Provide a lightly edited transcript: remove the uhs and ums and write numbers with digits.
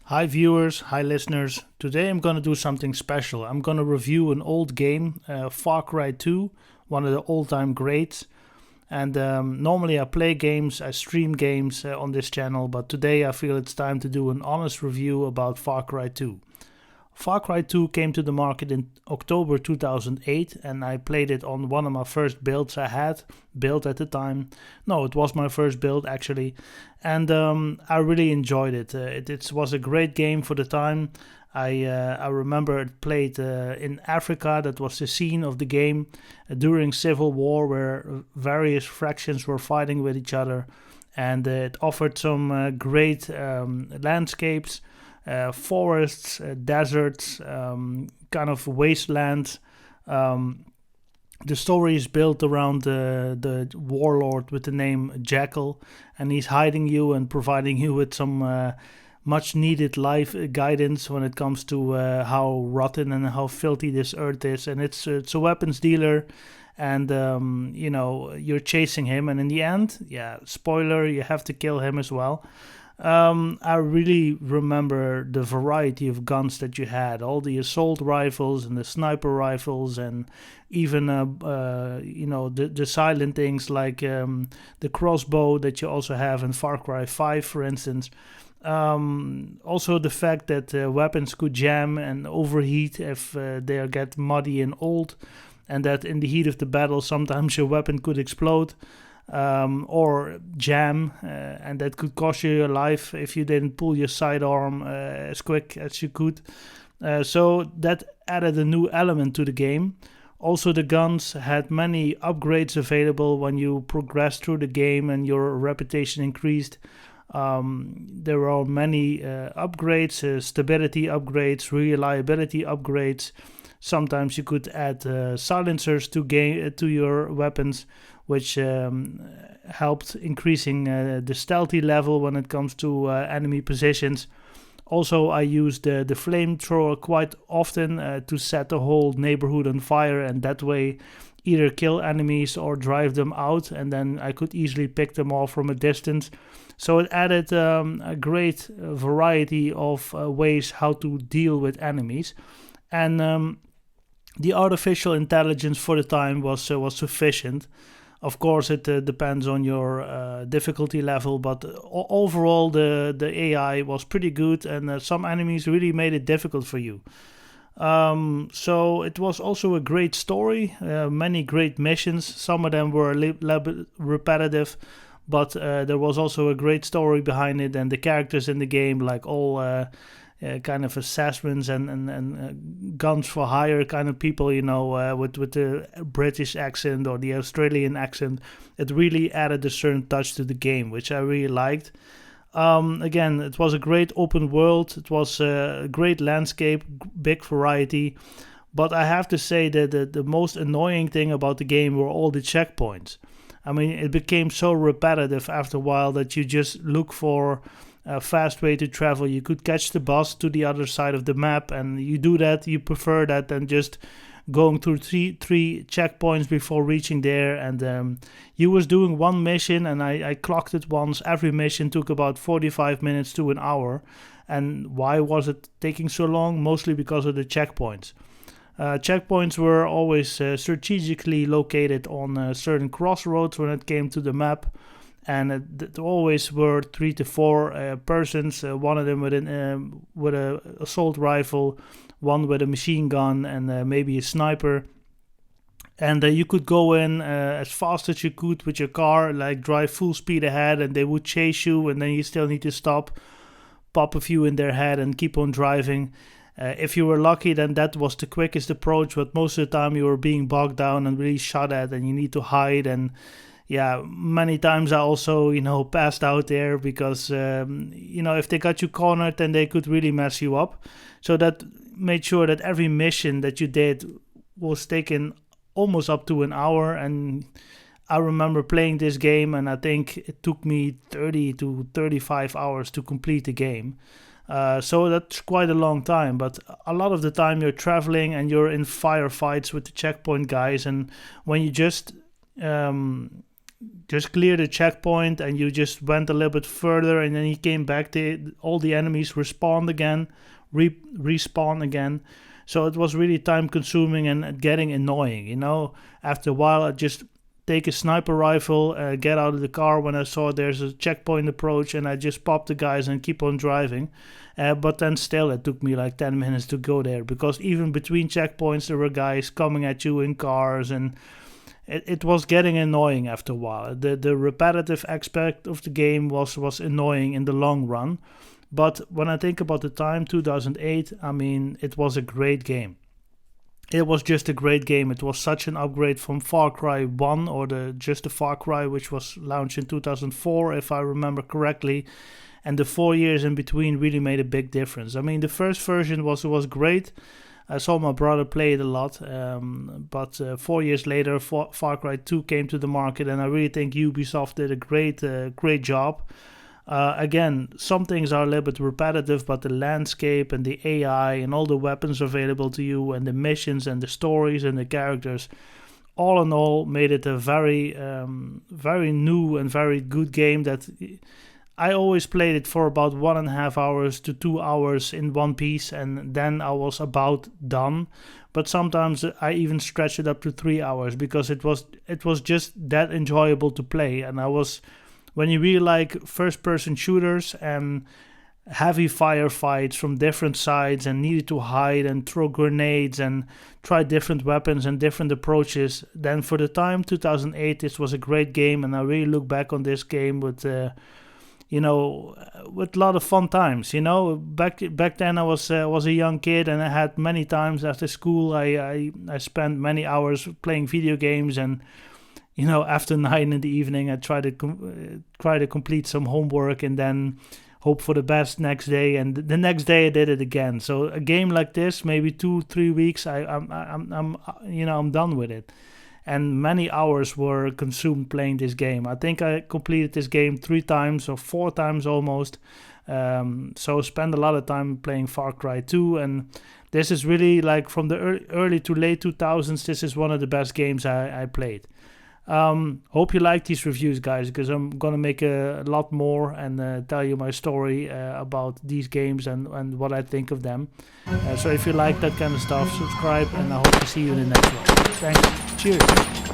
Hi viewers, hi listeners. Today I'm gonna do something special. I'm gonna review an old game, Far Cry 2, one of the all-time greats. And normally I play games, I stream games on this channel, but today I feel it's time to do an honest review about Far Cry 2. Far Cry 2 came to the market in October 2008, and I played it on one of my first builds I had built at the time. No, it was my first build actually, and I really enjoyed it. It was a great game for the time. I remember it played in Africa. That was the scene of the game during Civil War, where various factions were fighting with each other, and it offered some great landscapes, forests, deserts, kind of wastelands. Um, the story is built around the warlord with the name Jackal, and he's hiding you and providing you with some much needed life guidance when it comes to how rotten and how filthy this earth is. And it's a weapons dealer, and you're chasing him, and in the end, yeah, spoiler, you have to kill him as well. I really remember the variety of guns that you had, all the assault rifles and the sniper rifles, and even the silent things like the crossbow that you also have in Far Cry 5, for instance. Also, the fact that weapons could jam and overheat if they get muddy and old, and that in the heat of the battle, sometimes your weapon could explode or jam, and that could cost you your life if you didn't pull your sidearm as quick as you could. So that added a new element to the game. Also, the guns had many upgrades available when you progressed through the game and your reputation increased. There were many upgrades, stability upgrades, reliability upgrades. Sometimes you could add silencers to your weapons, which helped increasing the stealthy level when it comes to enemy positions. Also, I used the flamethrower quite often to set the whole neighborhood on fire, and that way either kill enemies or drive them out, and then I could easily pick them off from a distance. So it added a great variety of ways how to deal with enemies. And the artificial intelligence for the time was sufficient. Of course, it depends on your difficulty level, but overall the AI was pretty good, and some enemies really made it difficult for you. So it was also a great story, many great missions. Some of them were a little bit repetitive, but there was also a great story behind it, and the characters in the game, like all kind of assassins and guns for hire kind of people, with the British accent or the Australian accent. It really added a certain touch to the game, which I really liked. Again, it was a great open world. It was a great landscape, big variety. But I have to say that the most annoying thing about the game were all the checkpoints. I mean, it became so repetitive after a while that you just look for a fast way to travel. You could catch the bus to the other side of the map, and you do that. You prefer that than just going through three checkpoints before reaching there. And you was doing one mission, and I clocked it once. Every mission took about 45 minutes to an hour. And why was it taking so long? Mostly because of the checkpoints. Checkpoints were always strategically located on certain crossroads when it came to the map, and it always were 3 to 4 persons. One of them with a assault rifle, one with a machine gun, and maybe a sniper. And you could go in as fast as you could with your car, like drive full speed ahead, and they would chase you, and then you still need to stop, pop a few in their head, and keep on driving. If you were lucky, then that was the quickest approach, but most of the time you were being bogged down and really shot at, and you need to hide. And yeah, many times I also, passed out there because, if they got you cornered, then they could really mess you up. So that made sure that every mission that you did was taken almost up to an hour. And I remember playing this game, and I think it took me 30 to 35 hours to complete the game. So that's quite a long time, but a lot of the time you're traveling and you're in firefights with the checkpoint guys, and when you just just cleared a checkpoint and you just went a little bit further, and then you came back, all the enemies respawned again, respawn again. So it was really time consuming and getting annoying, you know. After a while, I just take a sniper rifle, get out of the car when I saw there's a checkpoint approach, and I just pop the guys and keep on driving. But then still, it took me like 10 minutes to go there, because even between checkpoints there were guys coming at you in cars, and it was getting annoying after a while. The repetitive aspect of the game was annoying in the long run. But when I think about the time, 2008, I mean, it was a great game. It was just a great game. It was such an upgrade from Far Cry 1, or just the Far Cry, which was launched in 2004, if I remember correctly. And the 4 years in between really made a big difference. I mean, the first version was great. I saw my brother play it a lot. But 4 years later, Far Cry 2 came to the market, and I really think Ubisoft did a great job. Again, some things are a little bit repetitive, but the landscape and the AI and all the weapons available to you and the missions and the stories and the characters, all in all, made it a very new and very good game that I always played it for about 1.5 hours to 2 hours in one piece, and then I was about done. But sometimes I even stretched it up to 3 hours, because it was just that enjoyable to play. And when you really like first-person shooters and heavy firefights from different sides and needed to hide and throw grenades and try different weapons and different approaches, then for the time 2008, this was a great game, and I really look back on this game with a lot of fun times. You know, back then I was a young kid, and I had many times after school I spent many hours playing video games, and after 9 in the evening, I try to complete some homework and then hope for the best next day. And the next day I did it again. So a game like this, maybe 2-3 weeks, I'm done with it. And many hours were consumed playing this game. I think I completed this game 3 times or 4 times almost. So spent a lot of time playing Far Cry 2, and this is really like from the early to late 2000s. This is one of the best games I played. Hope you like these reviews, guys, because I'm gonna make a lot more and tell you my story about these games and what I think of them. So if you like that kind of stuff, subscribe, and I hope to see you in the next one. Thanks. Cheers.